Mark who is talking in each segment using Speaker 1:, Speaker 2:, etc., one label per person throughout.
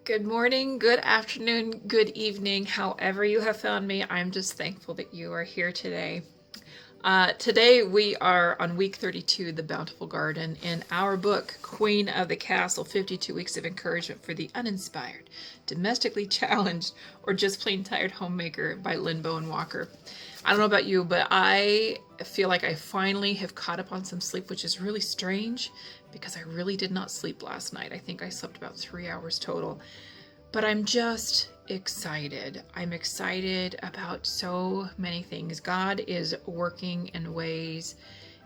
Speaker 1: Good morning, good afternoon, good evening, however you have found me. I'm just thankful that you are here today. Today we are on week 32, The Bountiful Garden, in our book, Queen of the Castle, 52 Weeks of Encouragement for the Uninspired, Domestically Challenged, or Just Plain Tired Homemaker by Lynn Bowen Walker. I don't know about you, but I feel like I finally have caught up on some sleep, which is really strange because I really did not sleep last night. I think I slept about 3 hours total. But I'm just excited. I'm excited about so many things. God is working in ways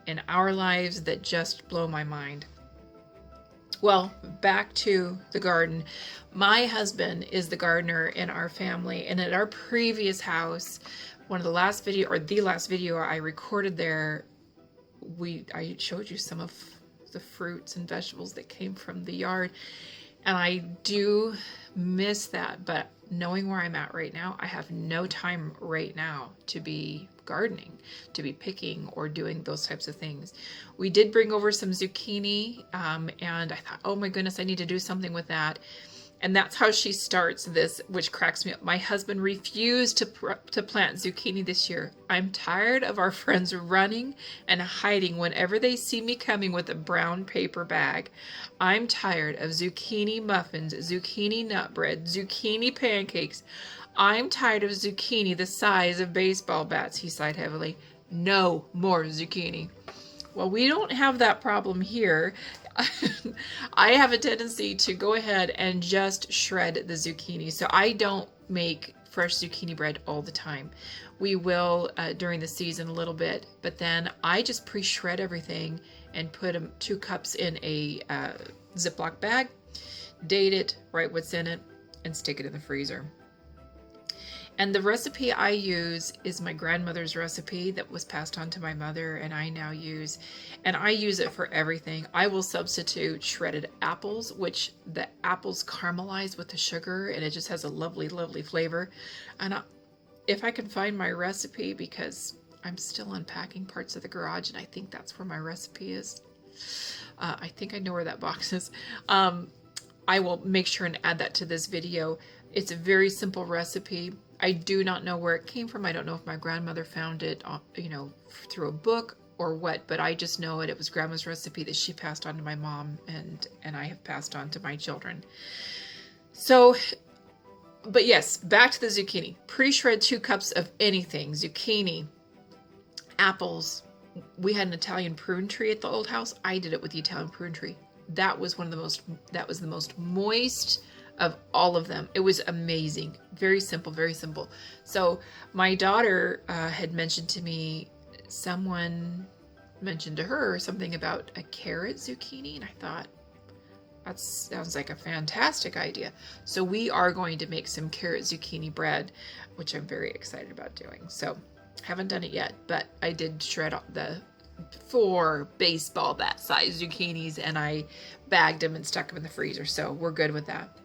Speaker 1: in our lives that just blow my mind. Well, back to the garden. My husband is the gardener in our family, and at our previous house, the last video I recorded there, I showed you some of the fruits and vegetables that came from the yard. And I do miss that, but knowing where I'm at right now, I have no time right now to be gardening, to be picking or doing those types of things. We did bring over some zucchini, and I thought, oh my goodness, I need to do something with that. And that's how she starts this, which cracks me up. My husband refused to plant zucchini this year. I'm tired of our friends running and hiding whenever they see me coming with a brown paper bag. I'm tired of zucchini muffins, zucchini nut bread, zucchini pancakes. I'm tired of zucchini the size of baseball bats, he sighed heavily. No more zucchini. Well, we don't have that problem here. I have a tendency to go ahead and just shred the zucchini. So I don't make fresh zucchini bread all the time. We will during the season a little bit, but then I just pre-shred everything and put 2 cups in a Ziploc bag, date it, write what's in it, and stick it in the freezer. And the recipe I use is my grandmother's recipe that was passed on to my mother and I now use. And I use it for everything. I will substitute shredded apples, which the apples caramelize with the sugar and it just has a lovely, lovely flavor. And if I can find my recipe, because I'm still unpacking parts of the garage and I think that's where my recipe is. I think I know where that box is. I will make sure and add that to this video. It's a very simple recipe. I do not know where it came from. I don't know if my grandmother found it, through a book or what, but I just know it was grandma's recipe that she passed on to my mom and I have passed on to my children. So, but yes, back to the zucchini. Pre-shred 2 cups of anything. Zucchini, apples. We had an Italian prune tree at the old house. I did it with the Italian prune tree. That was the most moist of all of them. It was amazing. Very simple, very simple. So my daughter had mentioned to me, someone mentioned to her something about a carrot zucchini, and I thought, that sounds like a fantastic idea. So we are going to make some carrot zucchini bread, which I'm very excited about doing. So haven't done it yet, but I did shred the 4 baseball bat size zucchinis and I bagged them and stuck them in the freezer. So we're good with that.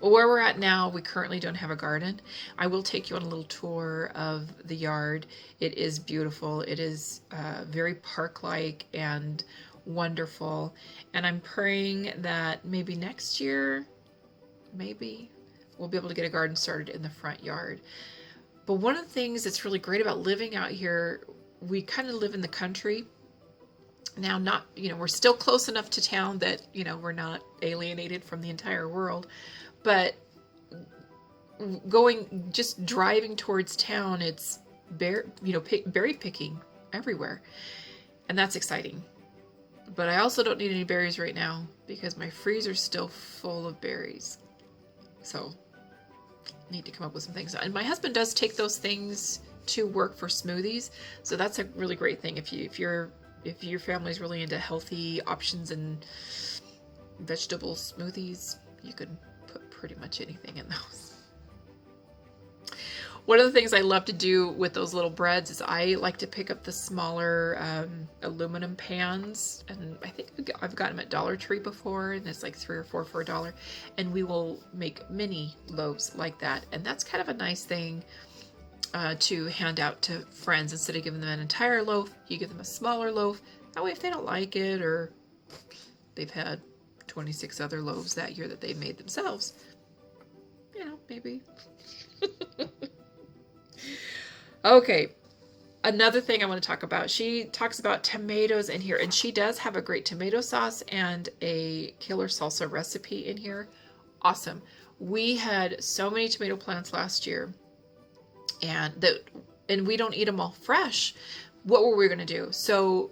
Speaker 1: Well, where we're at now, we currently don't have a garden. I will take you on a little tour of the yard. It is beautiful. It is very park-like and wonderful. And I'm praying that maybe next year, maybe, we'll be able to get a garden started in the front yard. But one of the things that's really great about living out here, we kind of live in the country. Now, we're still close enough to town that, we're not alienated from the entire world. But just driving towards town, it's berry picking everywhere. And that's exciting. But I also don't need any berries right now because my freezer's still full of berries. So I need to come up with some things. And my husband does take those things to work for smoothies. So that's a really great thing. If your family's really into healthy options and vegetable smoothies, you could put pretty much anything in those. One of the things I love to do with those little breads is I like to pick up the smaller aluminum pans, and I think I've got them at Dollar Tree before, and it's like 3 or 4 for $1, and we will make mini loaves like that. And that's kind of a nice thing to hand out to friends. Instead of giving them an entire loaf, you give them a smaller loaf. That way, if they don't like it or they've had 26 other loaves that year that they made themselves. You know, maybe. Okay. Another thing I want to talk about, she talks about tomatoes in here, and she does have a great tomato sauce and a killer salsa recipe in here. Awesome. We had so many tomato plants last year, and we don't eat them all fresh. What were we going to do? So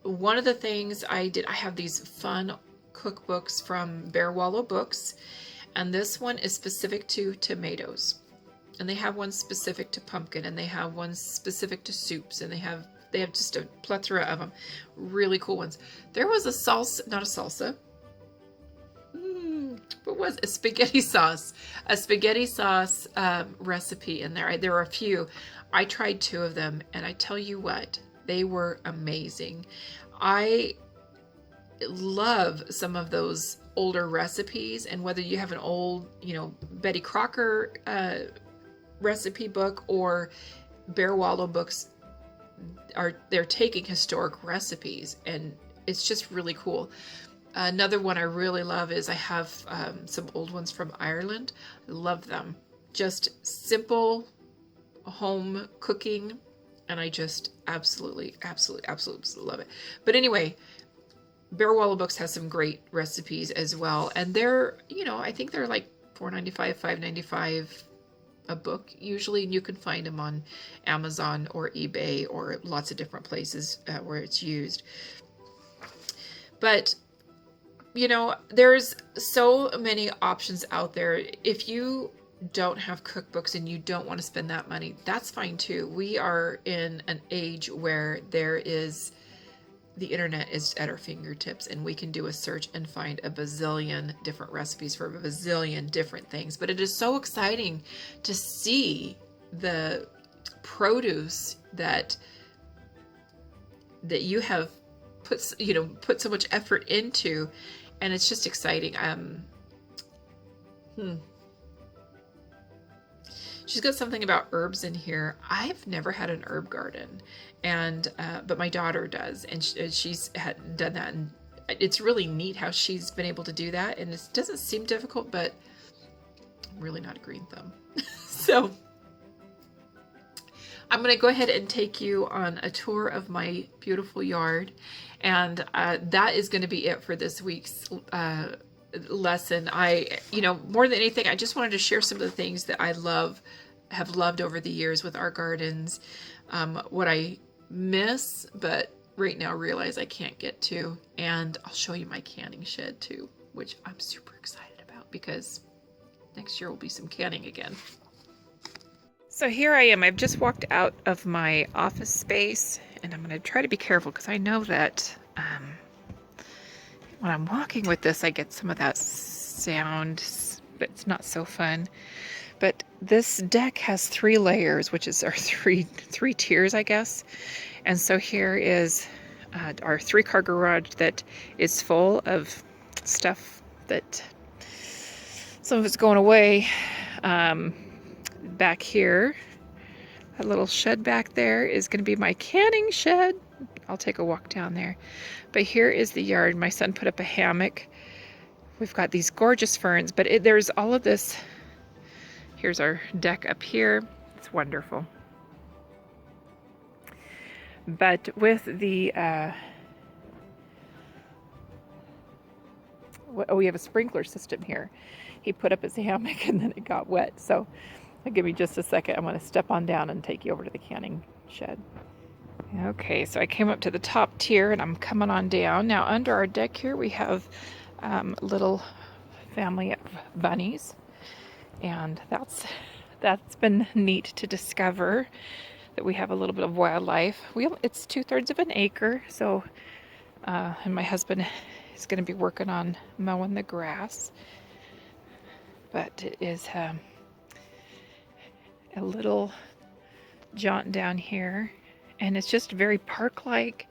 Speaker 1: one of the things I did, I have these fun cookbooks from Bear Wallow Books, and this one is specific to tomatoes. And they have one specific to pumpkin, and they have one specific to soups, and they have just a plethora of them. Really cool ones. There was a salsa, not a salsa. What was a spaghetti sauce? A spaghetti sauce recipe in there. There were a few. I tried 2 of them, and I tell you what, they were amazing. I love some of those older recipes, and whether you have an old, Betty Crocker recipe book or Bear Wallow books, they're taking historic recipes, and it's just really cool. Another one I really love is I have some old ones from Ireland. I love them. Just simple home cooking, and I just absolutely love it. But anyway, Bear Wallow Books has some great recipes as well, and they're, I think they're like $4.95, $5.95 a book usually, and you can find them on Amazon or eBay or lots of different places where it's used. But there's so many options out there. If you don't have cookbooks and you don't want to spend that money, that's fine too. We are in an age where the internet is at our fingertips, and we can do a search and find a bazillion different recipes for a bazillion different things. But it is so exciting to see the produce that you have put so much effort into, and it's just exciting. She's got something about herbs in here. I've never had an herb garden, and but my daughter does, and she's done that, and it's really neat how she's been able to do that. And it doesn't seem difficult, but I'm really not a green thumb. So I'm going to go ahead and take you on a tour of my beautiful yard, and that is going to be it for this week's lesson. More than anything, I just wanted to share some of the things that I have loved over the years with our gardens, what I miss, but right now realize I can't get to, and I'll show you my canning shed too, which I'm super excited about because next year will be some canning again. So here I am. I've just walked out of my office space, and I'm going to try to be careful because I know that when I'm walking with this, I get some of that sound, but it's not so fun. But this deck has 3 layers, which is our three tiers, I guess. And so here is our 3-car garage that is full of stuff that some of it's going away. Back here, that little shed back there is going to be my canning shed. I'll take a walk down there. But here is the yard. My son put up a hammock. We've got these gorgeous ferns, but there's all of this. Here's our deck up here. It's wonderful. But with the, we have a sprinkler system here. He put up his hammock and then it got wet. So give me just a second. I'm going to step on down and take you over to the canning shed. Okay, so I came up to the top tier and I'm coming on down. Now under our deck here we have a little family of bunnies, and that's been neat to discover that we have a little bit of wildlife. It's 2/3 of an acre, so and my husband is going to be working on mowing the grass, but it is a little jaunt down here, and it's just very park-like.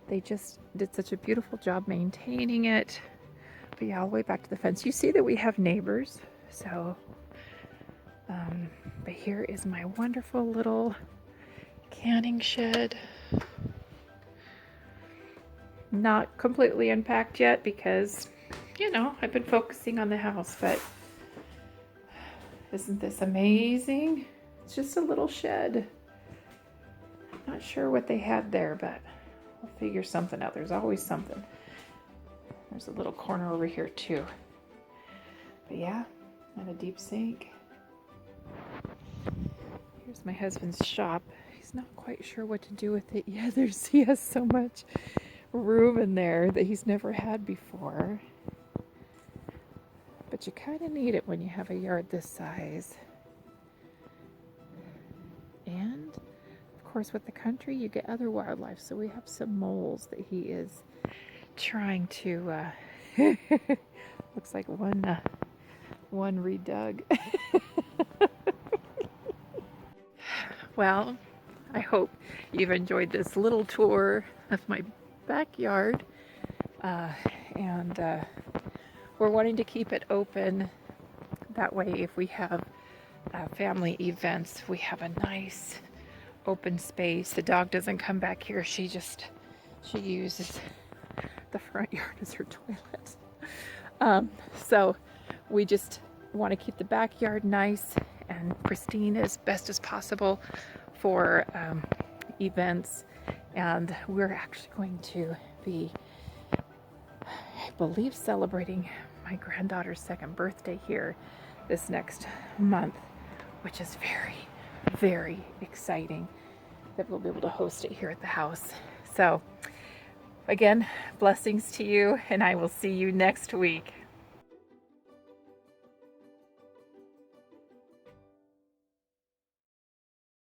Speaker 1: They just did such a beautiful job maintaining it. But yeah, all the way back to the fence. You see that we have neighbors, so but here is my wonderful little canning shed. Not completely unpacked yet because you know, I've been focusing on the house, but isn't this amazing? It's just a little shed. Not sure what they had there, but we'll figure something out. There's always something. There's a little corner over here too. But yeah, and a deep sink. Here's my husband's shop. He's not quite sure what to do with it yet. He has so much room in there that he's never had before. But you kind of need it when you have a yard this size. And of course with the country you get other wildlife. So we have some moles that he is trying to, looks like one redug. Well, I hope you've enjoyed this little tour of my backyard. And we're wanting to keep it open. That way, if we have family events, we have a nice open space. The dog doesn't come back here. She uses the front yard as her toilet. So we just want to keep the backyard nice and pristine as best as possible for events. And we're actually going to be, I believe, celebrating my granddaughter's 2nd birthday here this next month, which is very, very exciting that we'll be able to host it here at the house. So again, blessings to you, and I will see you next week.